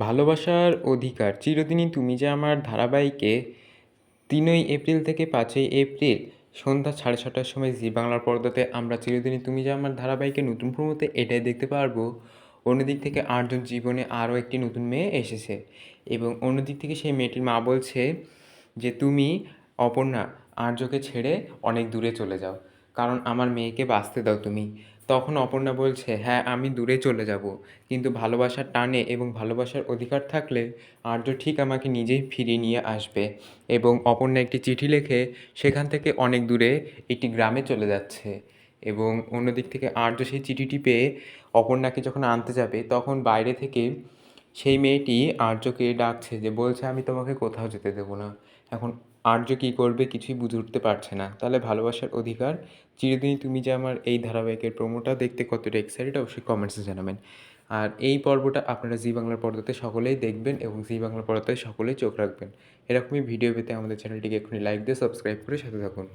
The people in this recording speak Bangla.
ভালোবাসার অধিকার চিরদিনই তুমি যে আমার ধারাবাহিকে ৩ই এপ্রিল থেকে ৫ই এপ্রিল সন্ধ্যা ৬:৩০টার সময় জি বাংলার পর্দাতে আমরা চিরদিনই তুমি যে আমার ধারাবাহিকে নতুন প্রমোতে এটাই দেখতে পারবো। অন্যদিক থেকে আর্যর জীবনে আরও একটি নতুন মেয়ে এসেছে এবং অন্যদিক থেকে সেই মেয়েটির মা বলছে যে তুমি অপর্ণা আর্যকে ছেড়ে অনেক দূরে চলে যাও, কারণ আমার মেয়েকে বাঁচতে দাও তুমি। তখন অপর্ণা বলছে হ্যাঁ আমি দূরে চলে যাব, কিন্তু ভালোবাসার টানে এবং ভালোবাসার অধিকার থাকলে আর্য ঠিক আমাকে নিজেই ফিরিয়ে নিয়ে আসবে। এবং অপর্ণা একটি চিঠি লেখে সেখান থেকে অনেক দূরে একটি গ্রামে চলে যাচ্ছে। এবং অন্যদিক থেকে আর্য সেই চিঠিটি পেয়ে অপর্ণাকে যখন আনতে যাবে তখন বাইরে থেকে সেই মেয়েটি আর্যকে ডাকছে, যে বলছে আমি তোমাকে কোথাও যেতে দেবো না। এখন আর্য কী করবে কিছুই বুঝে উঠতে পারছে না। তাহলে ভালোবাসার অধিকার চিরদিনই তুমি যে আমার এই ধারাবাহিকের প্রোমোটা দেখতে কতটা এক্সাইটেড অবশ্যই কমেন্টসে জানাবেন। আর এই পর্বটা আপনারা জি বাংলার পর্দাতে সকলেই দেখবেন এবং জি বাংলার পর্দায় সকলেই চোখ রাখবেন। এরকমই ভিডিও পেতে আমাদের চ্যানেলটিকে এক্ষুনি লাইক দিয়ে সাবস্ক্রাইব করে সাথে থাকুন।